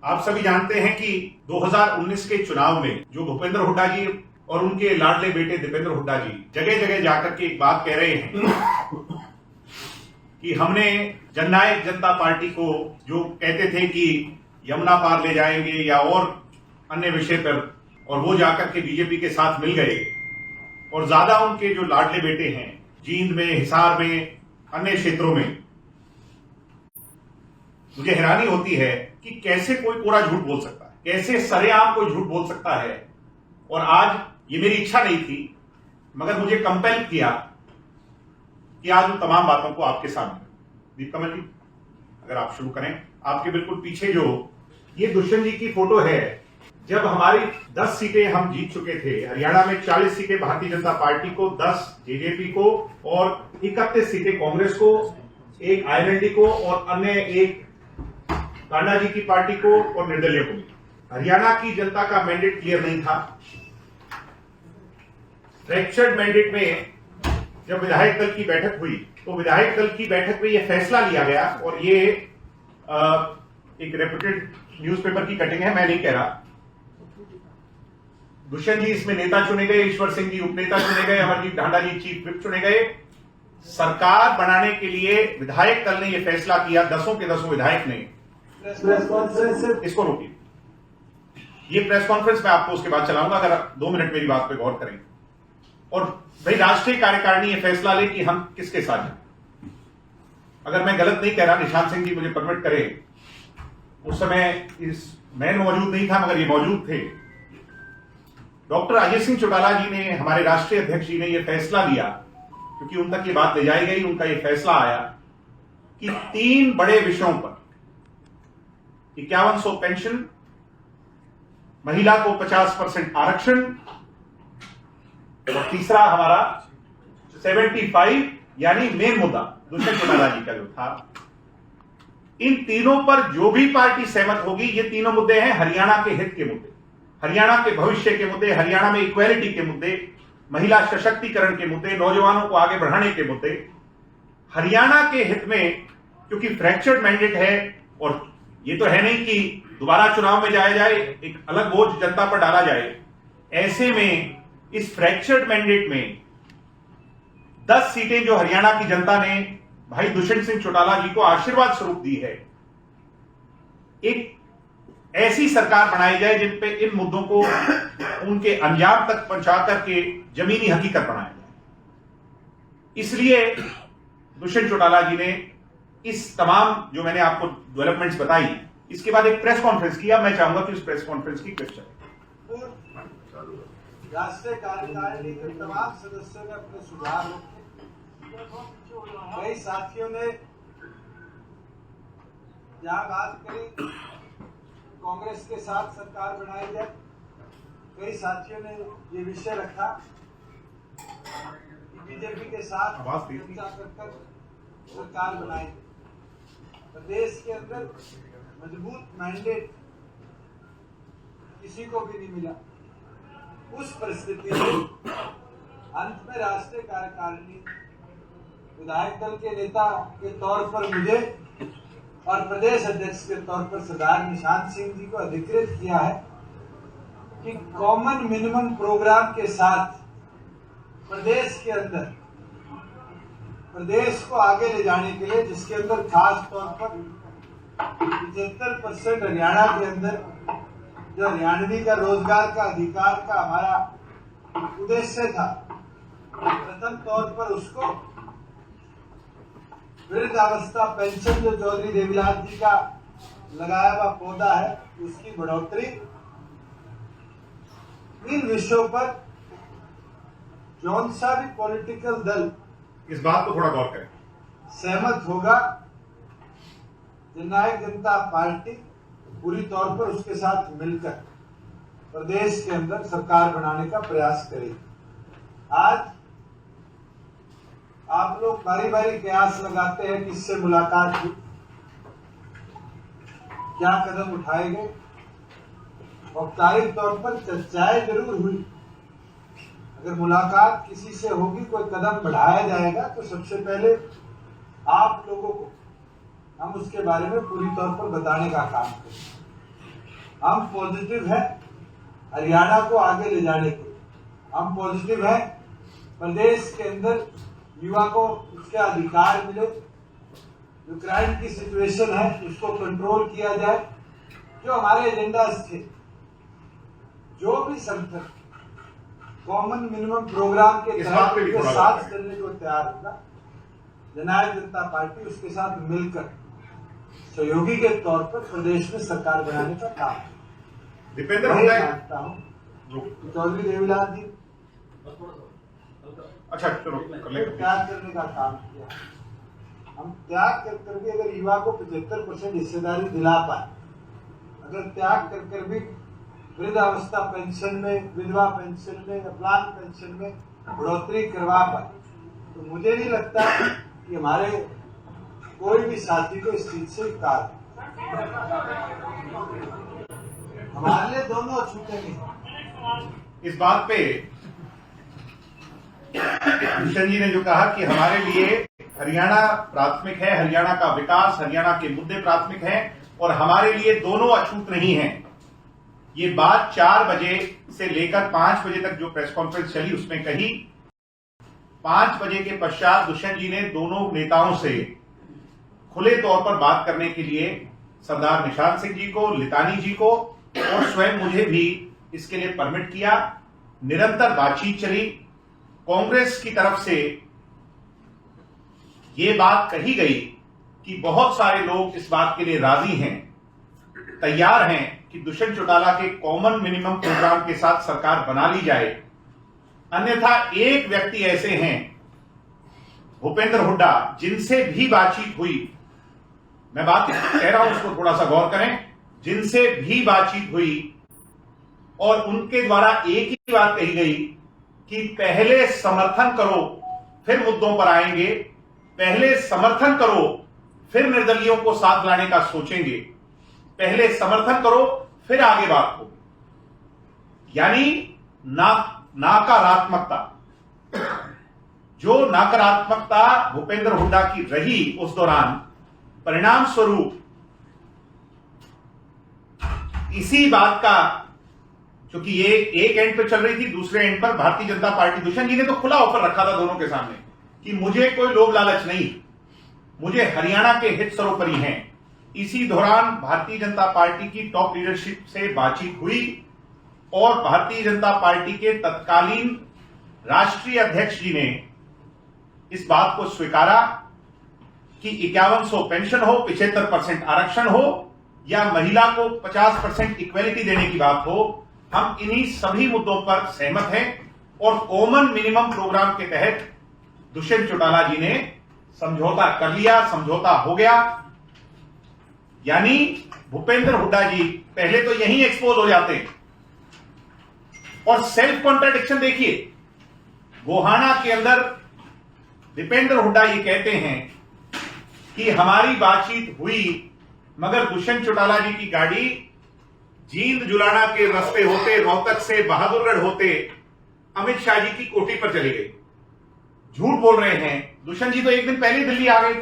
आप सभी जानते हैं कि 2019 के चुनाव में जो भूपेंद्र हुड्डा जी और उनके लाडले बेटे दीपेंद्र हुड्डा जी जगह जगह जाकर के एक बात कह रहे हैं कि हमने जननायक जनता पार्टी को जो कहते थे कि यमुना पार ले जाएंगे या और अन्य विषय पर, और वो जाकर के बीजेपी के साथ मिल गए और ज्यादा उनके जो लाडले बेटे हैं जींद में, हिसार में, अन्य क्षेत्रों में, मुझे हैरानी होती है कि कैसे कोई पूरा झूठ बोल सकता है, कैसे सरेआम कोई झूठ बोल सकता है। और आज ये मेरी इच्छा नहीं थी मगर मुझे कंपेल किया कि आज उन तमाम बातों को आपके सामने। दीप कमल जी, अगर आप शुरू करें। आपके बिल्कुल पीछे जो ये दुष्यंत जी की फोटो है, जब हमारी 10 सीटें हम जीत चुके थे, हरियाणा में 40 सीटें भारतीय जनता पार्टी को, 10 जेजेपी को और 31 सीटें कांग्रेस को, एक आईएनएलडी को और अन्य एक कांडा जी की पार्टी को और निर्दलीय को। हरियाणा की जनता का मैंडेट क्लियर नहीं था। फ्रैक्चर्ड मैंडेट में जब विधायक दल की बैठक हुई तो विधायक दल की बैठक में यह फैसला लिया गया, और ये एक रेप्यूटेड न्यूज़पेपर की कटिंग है, मैं नहीं कह रहा। दुष्यंत जी इसमें नेता चुने गए, ईश्वर सिंह जी उपनेता चुने गए, अमरजीत ढांडा जी चीफ विप चुने गए। सरकार बनाने के लिए विधायक दल ने यह फैसला किया, 10 के 10 विधायक ने। इसको रोकिए, ये प्रेस कॉन्फ्रेंस मैं आपको उसके बाद चलाऊंगा, अगर 2 मिनट मेरी बात पे गौर करें। और भाई राष्ट्रीय कार्यकारिणी ये फैसला ले कि हम किसके साथ हैं। अगर मैं गलत नहीं कह रहा, निशांत सिंह जी मुझे परमिट करें, उस समय मैं मौजूद नहीं था मगर ये मौजूद थे। डॉक्टर अजय सिंह चौटाला जी ने, हमारे राष्ट्रीय अध्यक्ष जी ने यह फैसला लिया, क्योंकि उन तक ये बात ले जाई गई, उनका यह फैसला आया कि 3 बड़े विषयों पर 5100 पेंशन, महिला को 50% आरक्षण और तीसरा हमारा 75 यानी मेन मुद्दा दुष्यंत चौटाला जी का जो था, इन तीनों पर जो भी पार्टी सहमत होगी, ये तीनों मुद्दे हैं हरियाणा के हित के मुद्दे, हरियाणा के भविष्य के मुद्दे, हरियाणा में इक्वालिटी के मुद्दे, महिला सशक्तिकरण के मुद्दे, नौजवानों को आगे बढ़ाने के मुद्दे, हरियाणा के हित में। क्योंकि फ्रैक्चर्ड मैंडेट है और ये तो है नहीं कि दोबारा चुनाव में जाया जाए, एक अलग बोझ जनता पर डाला जाए। ऐसे में इस फ्रैक्चर्ड मैंडेट में 10 सीटें जो हरियाणा की जनता ने भाई दुष्यंत सिंह चौटाला जी को आशीर्वाद स्वरूप दी है, एक ऐसी सरकार बनाई जाए जिन पे इन मुद्दों को उनके अंजाम तक पहुंचा करके जमीनी हकीकत बनाया जाए। इसलिए दुष्यंत चौटाला जी ने इस तमाम जो मैंने आपको डेवलपमेंट्स बताई, इसके बाद एक प्रेस कॉन्फ्रेंस किया। मैं चाहूंगा कि उस प्रेस कॉन्फ्रेंस की क्लिप चले। राष्ट्रीय कार्यकारिणी के तमाम सदस्यों ने अपने सुझाव रखे। कई साथियों ने यहाँ बात करी कांग्रेस के साथ सरकार बनाई जाए, कई साथियों ने ये विषय रखा कि बीजेपी के साथ चर्चा कर सरकार बनाई। प्रदेश के अंदर मजबूत मैंडेट किसी को भी नहीं मिला। उस परिस्थिति में अंत में राष्ट्रीय कार्यकारिणी विधायक दल के नेता के तौर पर मुझे और प्रदेश अध्यक्ष के तौर पर सरदार निशांत सिंह जी को अधिकृत किया है कि कॉमन मिनिमम प्रोग्राम के साथ प्रदेश के अंदर प्रदेश को आगे ले जाने के लिए, जिसके अंदर खास तौर पर 75% हरियाणा के अंदर जो हरियाणवी का रोजगार का अधिकार का हमारा उद्देश्य था, प्रथम तौर पर उसको वृद्धावस्था पेंशन जो चौधरी देवीलाल जी का लगाया हुआ पौधा है, उसकी बढ़ोतरी, इन विषयों पर जौन सा भी पॉलिटिकल दल इस बात को थोड़ा गौर करें, सहमत होगा, जननायक जनता पार्टी पूरी तौर पर उसके साथ मिलकर प्रदेश के अंदर सरकार बनाने का प्रयास करेगी। आज आप लोग बारी बारी कयास लगाते हैं कि इससे मुलाकात हुई, क्या कदम उठाए गए। औपचारिक तौर पर चर्चाएं जरूर हुई, अगर मुलाकात किसी से होगी, कोई कदम बढ़ाया जाएगा तो सबसे पहले आप लोगों को हम उसके बारे में पूरी तौर पर बताने का काम करें। हम पॉजिटिव है हरियाणा को आगे ले जाने के, हम पॉजिटिव है प्रदेश के अंदर युवा को उसके अधिकार मिले, जो क्राइम की सिचुएशन है उसको कंट्रोल किया जाए, जो हमारे एजेंडास थे, जो भी संगठन कॉमन मिनिमम प्रोग्राम के साथ चलने को तैयार होगा, जननायक जनता पार्टी उसके साथ मिलकर सहयोगी के तौर पर प्रदेश में सरकार बनाने का काम है। दीपेंद्र मैं मानता हूँ चौधरी देवीलाल जी अच्छा चलो त्याग करने का काम किया। हम त्याग कर करके अगर युवा को 75% हिस्सेदारी दिला पाए, अगर त्याग कर कर भी वृद्धावस्था पेंशन में, विधवा पेंशन में, विकलांग पेंशन में बढ़ोतरी करवा पाए, तो मुझे नहीं लगता कि हमारे कोई भी साथी को इस चीज से इनकार है। हमारे लिए दोनों छूटेंगे। इस बात पे भूषण जी ने जो कहा कि हमारे लिए हरियाणा प्राथमिक है, हरियाणा का विकास, हरियाणा के मुद्दे प्राथमिक हैं और हमारे लिए दोनों अछूत नहीं हैं, ये बात 4 बजे से लेकर 5 बजे तक जो प्रेस कॉन्फ्रेंस चली उसमें कही। 5 बजे के पश्चात दुष्यंत जी ने दोनों नेताओं से खुले तौर पर बात करने के लिए सरदार निशान सिंह जी को, लितानी जी को और स्वयं मुझे भी इसके लिए परमिट किया। निरंतर बातचीत चली। कांग्रेस की तरफ से यह बात कही गई कि बहुत सारे लोग इस बात के लिए राजी हैं, तैयार हैं कि दुष्यंत चौटाला के कॉमन मिनिमम प्रोग्राम के साथ सरकार बना ली जाए। अन्यथा एक व्यक्ति ऐसे हैं भूपेंद्र हुड्डा, जिनसे भी बातचीत हुई, मैं बात कह रहा हूं उसको थोड़ा सा गौर करें, जिनसे भी बातचीत हुई और उनके द्वारा एक ही बात कही गई कि पहले समर्थन करो फिर मुद्दों पर आएंगे, पहले समर्थन करो फिर निर्दलियों को साथ लाने का सोचेंगे, पहले समर्थन करो फिर आगे बात हो। यानी नकारात्मकता, जो नकारात्मकता भूपेंद्र हुड्डा की रही उस दौरान, परिणाम स्वरूप इसी बात का, क्योंकि ये एक एंड पे चल रही थी, दूसरे एंड पर भारतीय जनता पार्टी, दुष्यंत जी ने तो खुला ऑफर रखा था दोनों के सामने कि मुझे कोई लोभ लालच नहीं, मुझे हरियाणा के हित सर्वोपरि हैं। इसी दौरान भारतीय जनता पार्टी की टॉप लीडरशिप से बातचीत हुई और भारतीय जनता पार्टी के तत्कालीन राष्ट्रीय अध्यक्ष जी ने इस बात को स्वीकारा कि 5100 पेंशन हो, 75% आरक्षण हो या महिला को 50% इक्वेलिटी देने की बात हो, हम इन्हीं सभी मुद्दों पर सहमत हैं और कॉमन मिनिमम प्रोग्राम के तहत दुष्यंत चौटाला जी ने समझौता कर लिया, समझौता हो गया। यानी भूपेंद्र हुड्डा जी पहले तो यहीं एक्सपोज हो जाते हैं और सेल्फ कॉन्ट्राडिक्शन देखिए। गोहाना के अंदर दीपेंद्र हुड्डा ये कहते हैं कि हमारी बातचीत हुई मगर दुष्यंत चौटाला जी की गाड़ी जींद जुलाना के रास्ते होते, रोहतक से बहादुरगढ़ होते अमित शाह जी की कोठी पर चली गई। झूठ बोल रहे हैं। दुष्यंत जी तो एक दिन पहले दिल्ली आ गए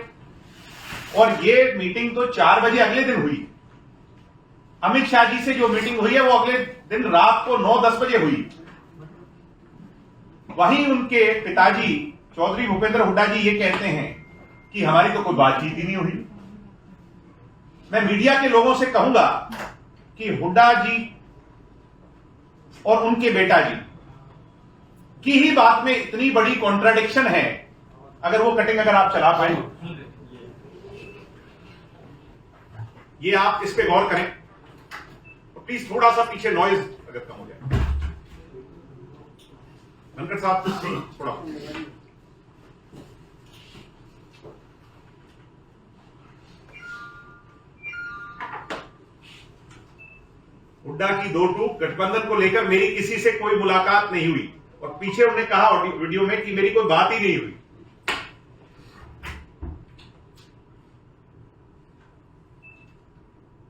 और ये मीटिंग तो 4 बजे अगले दिन हुई। अमित शाह जी से जो मीटिंग हुई है वो अगले दिन रात को 9-10 बजे हुई। वहीं उनके पिताजी चौधरी भूपेंद्र हुड्डा जी ये कहते हैं कि हमारी तो कोई बातचीत ही नहीं हुई। मैं मीडिया के लोगों से कहूंगा कि हुड्डा जी और उनके बेटा जी की ही बात में इतनी बड़ी कॉन्ट्राडिक्शन है, अगर वो कटिंग अगर आप चला पाए, ये आप इस पे गौर करें तो प्लीज थोड़ा सा पीछे नॉइज अगर कम हो जाए। धनखड़ साहब थोड़ा हुड्डा की 2 टूक, गठबंधन को लेकर मेरी किसी से कोई मुलाकात नहीं हुई और पीछे उन्होंने कहा वीडियो में कि मेरी कोई बात ही नहीं हुई।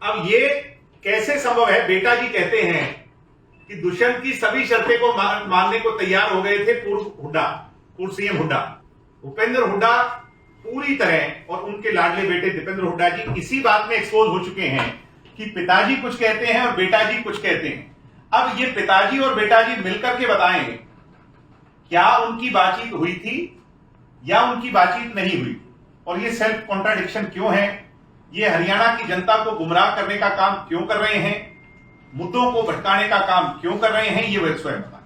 अब ये कैसे संभव है? बेटा जी कहते हैं कि दुष्यंत की सभी शर्तें को मानने को तैयार हो गए थे पूर्व सीएम हुड्डा। भूपेंद्र हुड्डा पूरी तरह और उनके लाडले बेटे दीपेंद्र हुड्डा जी इसी बात में एक्सपोज हो चुके हैं कि पिताजी कुछ कहते हैं और बेटाजी कुछ कहते हैं। अब ये पिताजी और बेटाजी मिलकर के बताएं क्या उनकी बातचीत हुई थी या उनकी बातचीत नहीं हुई, और ये सेल्फ कॉन्ट्राडिक्शन क्यों है, ये हरियाणा की जनता को गुमराह करने का काम क्यों कर रहे हैं, मुद्दों को भटकाने का काम क्यों कर रहे हैं, ये वे स्वयं बताएं।